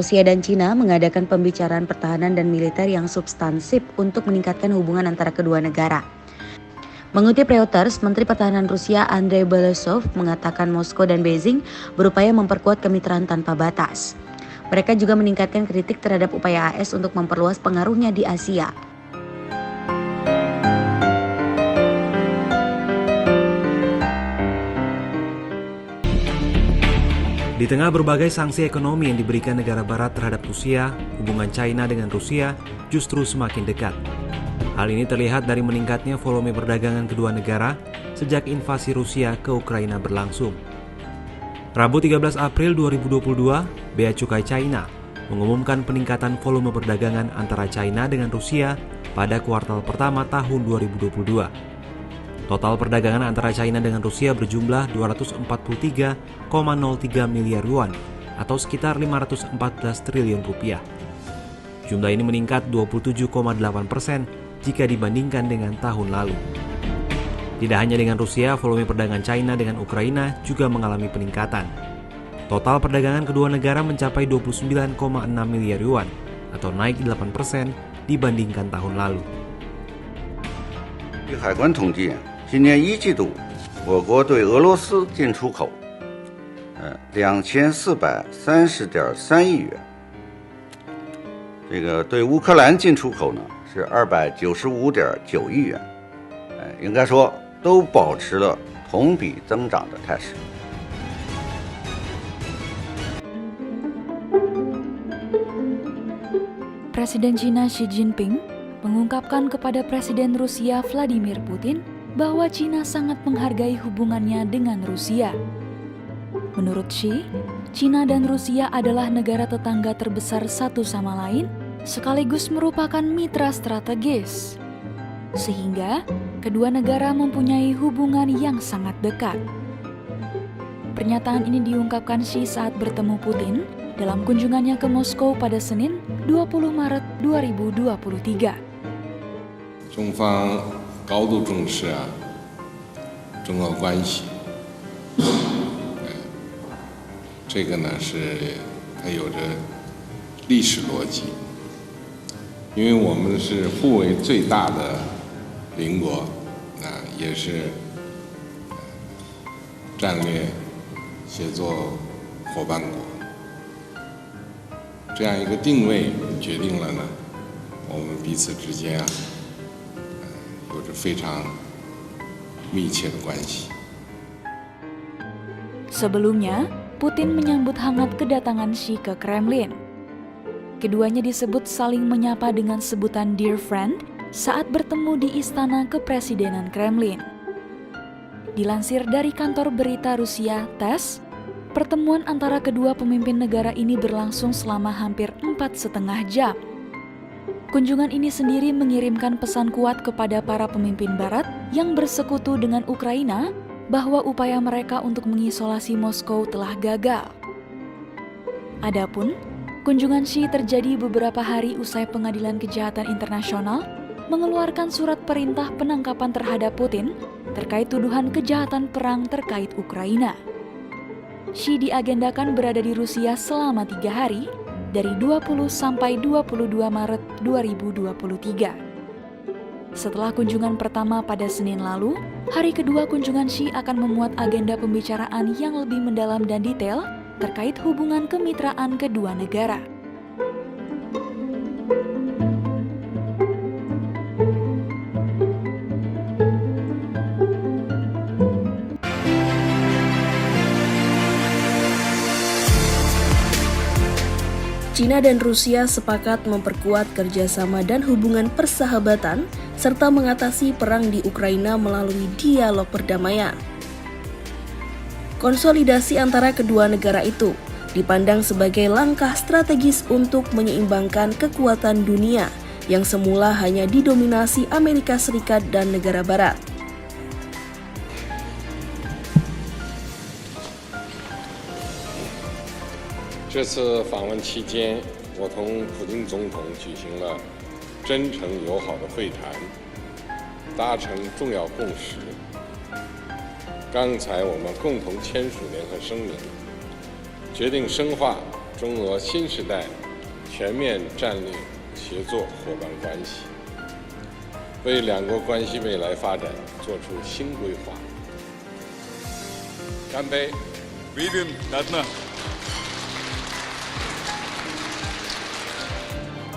Rusia dan Cina mengadakan pembicaraan pertahanan dan militer yang substansif untuk meningkatkan hubungan antara kedua negara. Mengutip Reuters, Menteri Pertahanan Rusia Andrei Belosov mengatakan Moskow dan Beijing berupaya memperkuat kemitraan tanpa batas. Mereka juga meningkatkan kritik terhadap upaya AS untuk memperluas pengaruhnya di Asia. Di tengah berbagai sanksi ekonomi yang diberikan negara barat terhadap Rusia, hubungan China dengan Rusia justru semakin dekat. Hal ini terlihat dari meningkatnya volume perdagangan kedua negara sejak invasi Rusia ke Ukraina berlangsung. Rabu 13 April 2022, Bea Cukai China mengumumkan peningkatan volume perdagangan antara China dengan Rusia pada kuartal pertama tahun 2022. Total perdagangan antara China dengan Rusia berjumlah 243,03 miliar yuan atau sekitar 514 triliun rupiah. Jumlah ini meningkat 27,8% jika dibandingkan dengan tahun lalu. Tidak hanya dengan Rusia, volume perdagangan China dengan Ukraina juga mengalami peningkatan. Total perdagangan kedua negara mencapai 29,6 miliar yuan atau naik 8% dibandingkan tahun lalu. 海关统计，今年一季度，我国对俄罗斯进出口2430.3亿元，这个对乌克兰进出口呢是295.9亿元，应该说都保持了同比增长的态势。 Presiden China Xi Jinping mengungkapkan kepada Presiden Rusia Vladimir Putin bahwa China sangat menghargai hubungannya dengan Rusia. Menurut Xi, China dan Rusia adalah negara tetangga terbesar satu sama lain, sekaligus merupakan mitra strategis. Sehingga, kedua negara mempunyai hubungan yang sangat dekat. Pernyataan ini diungkapkan Xi saat bertemu Putin dalam kunjungannya ke Moskow pada Senin, 20 Maret 2023. 中方高度重视中俄关系，这个呢是它有着历史逻辑，因为我们是互为最大的邻国，也是战略协作伙伴国。 这样一个定位决定了呢，我们彼此之间有着非常密切的关系。 Sebelumnya, Putin menyambut hangat kedatangan Xi ke Kremlin. Keduanya disebut saling menyapa dengan sebutan Dear Friend saat bertemu di istana kepresidenan Kremlin. Dilansir dari kantor berita Rusia TASS, pertemuan antara kedua pemimpin negara ini berlangsung selama hampir 4,5 jam. Kunjungan ini sendiri mengirimkan pesan kuat kepada para pemimpin Barat yang bersekutu dengan Ukraina bahwa upaya mereka untuk mengisolasi Moskow telah gagal. Adapun, kunjungan Xi terjadi beberapa hari usai Pengadilan Kejahatan Internasional mengeluarkan surat perintah penangkapan terhadap Putin terkait tuduhan kejahatan perang terkait Ukraina. Xi diagendakan berada di Rusia selama 3 hari, dari 20 sampai 22 Maret 2023. Setelah kunjungan pertama pada Senin lalu, hari kedua kunjungan Xi akan memuat agenda pembicaraan yang lebih mendalam dan detail terkait hubungan kemitraan kedua negara. China dan Rusia sepakat memperkuat kerjasama dan hubungan persahabatan serta mengatasi perang di Ukraina melalui dialog perdamaian. Konsolidasi antara kedua negara itu dipandang sebagai langkah strategis untuk menyeimbangkan kekuatan dunia yang semula hanya didominasi Amerika Serikat dan negara Barat. 这次访问期间，我同普京总统举行了真诚友好的会谈，达成重要共识。刚才我们共同签署联合声明，决定深化中俄新时代全面战略协作伙伴关系，为两国关系未来发展作出新规划。干杯！ Видим, Natna.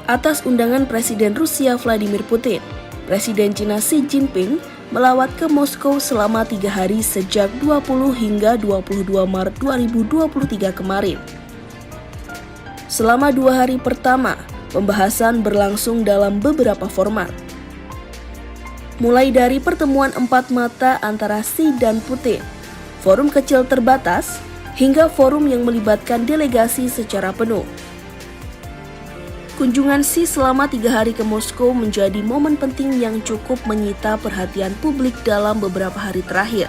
Atas undangan Presiden Rusia Vladimir Putin, Presiden China Xi Jinping melawat ke Moskow selama 3 hari sejak 20 hingga 22 Maret 2023 kemarin. Selama 2 hari pertama, pembahasan berlangsung dalam beberapa format. Mulai dari pertemuan 4 mata antara Xi dan Putin, forum kecil terbatas, hingga forum yang melibatkan delegasi secara penuh. Kunjungan Xi selama 3 hari ke Moskow menjadi momen penting yang cukup menyita perhatian publik dalam beberapa hari terakhir.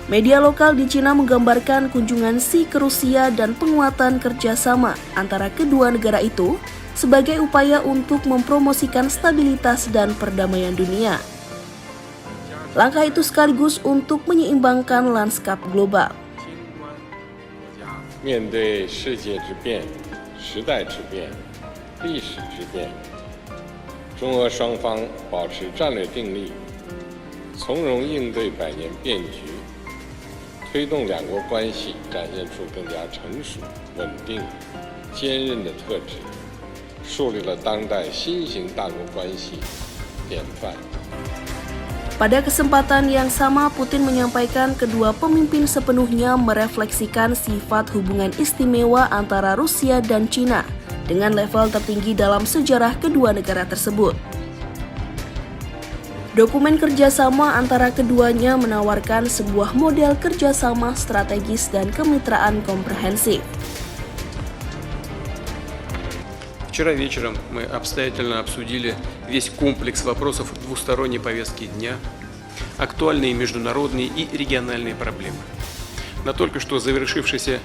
Media lokal di Cina menggambarkan kunjungan Xi ke Rusia dan penguatan kerjasama antara kedua negara itu sebagai upaya untuk mempromosikan stabilitas dan perdamaian dunia. Langkah itu sekaligus untuk menyeimbangkan lanskap global. 面对世界之变、时代之变、历史之变，中俄双方保持战略定力，从容应对百年变局，推动两国关系展现出更加成熟、稳定、坚韧的特质，树立了当代新型大国关系典范。 Pada kesempatan yang sama, Putin menyampaikan kedua pemimpin sepenuhnya merefleksikan sifat hubungan istimewa antara Rusia dan China dengan level tertinggi dalam sejarah kedua negara tersebut. Dokumen kerjasama antara keduanya menawarkan sebuah model kerjasama strategis dan kemitraan komprehensif. Вчера вечером мы обстоятельно обсудили весь комплекс вопросов двусторонней повестки дня, актуальные международные и региональные проблемы. На только что завершившихся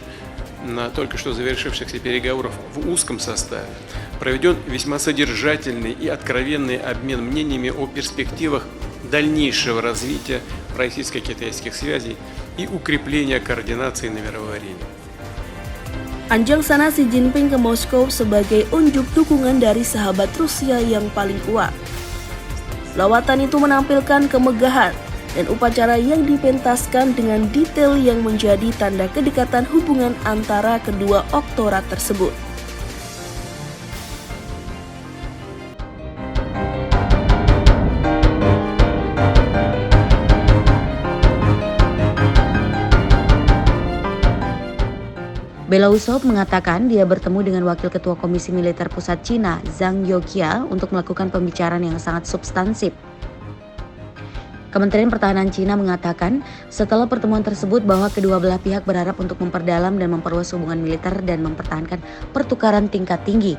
переговорах в узком составе проведен весьма содержательный и откровенный обмен мнениями о перспективах дальнейшего развития российско-китайских связей и укрепления координации на мировой areне. Anjang sana Xi Jinping ke Moskow sebagai unjuk dukungan dari sahabat Rusia yang paling kuat. Lawatan itu menampilkan kemegahan dan upacara yang dipentaskan dengan detail yang menjadi tanda kedekatan hubungan antara kedua oktorat tersebut. Belousov mengatakan dia bertemu dengan Wakil Ketua Komisi Militer Pusat Cina, Zhang Youqia, untuk melakukan pembicaraan yang sangat substansif. Kementerian Pertahanan Cina mengatakan setelah pertemuan tersebut bahwa kedua belah pihak berharap untuk memperdalam dan memperluas hubungan militer dan mempertahankan pertukaran tingkat tinggi.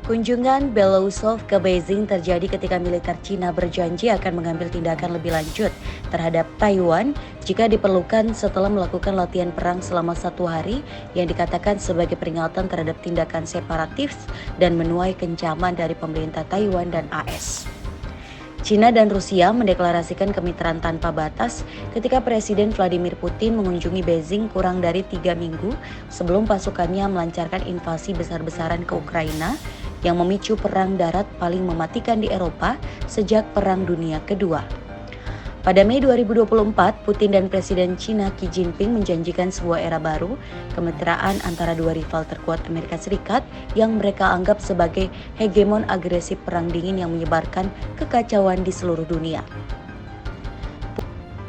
Kunjungan Belousov ke Beijing terjadi ketika militer Cina berjanji akan mengambil tindakan lebih lanjut terhadap Taiwan jika diperlukan setelah melakukan latihan perang selama 1 hari yang dikatakan sebagai peringatan terhadap tindakan separatis dan menuai kecaman dari pemerintah Taiwan dan AS. China dan Rusia mendeklarasikan kemitraan tanpa batas ketika Presiden Vladimir Putin mengunjungi Beijing kurang dari 3 minggu sebelum pasukannya melancarkan invasi besar-besaran ke Ukraina yang memicu perang darat paling mematikan di Eropa sejak Perang Dunia Kedua. Pada Mei 2024, Putin dan Presiden China Xi Jinping menjanjikan sebuah era baru, kemitraan antara dua rival terkuat Amerika Serikat yang mereka anggap sebagai hegemon agresif perang dingin yang menyebarkan kekacauan di seluruh dunia.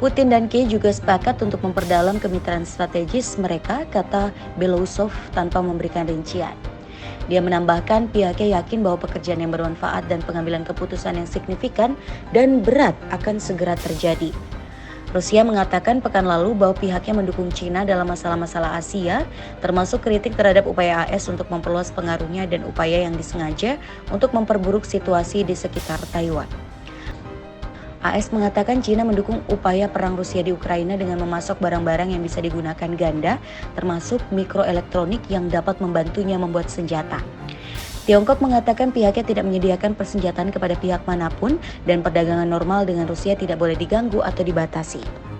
Putin dan Xi juga sepakat untuk memperdalam kemitraan strategis mereka, kata Belousov tanpa memberikan rincian. Dia menambahkan pihaknya yakin bahwa pekerjaan yang bermanfaat dan pengambilan keputusan yang signifikan dan berat akan segera terjadi. Rusia mengatakan pekan lalu bahwa pihaknya mendukung China dalam masalah-masalah Asia, termasuk kritik terhadap upaya AS untuk memperluas pengaruhnya dan upaya yang disengaja untuk memperburuk situasi di sekitar Taiwan. AS mengatakan China mendukung upaya perang Rusia di Ukraina dengan memasok barang-barang yang bisa digunakan ganda, termasuk mikroelektronik yang dapat membantunya membuat senjata. Tiongkok mengatakan pihaknya tidak menyediakan persenjataan kepada pihak manapun dan perdagangan normal dengan Rusia tidak boleh diganggu atau dibatasi.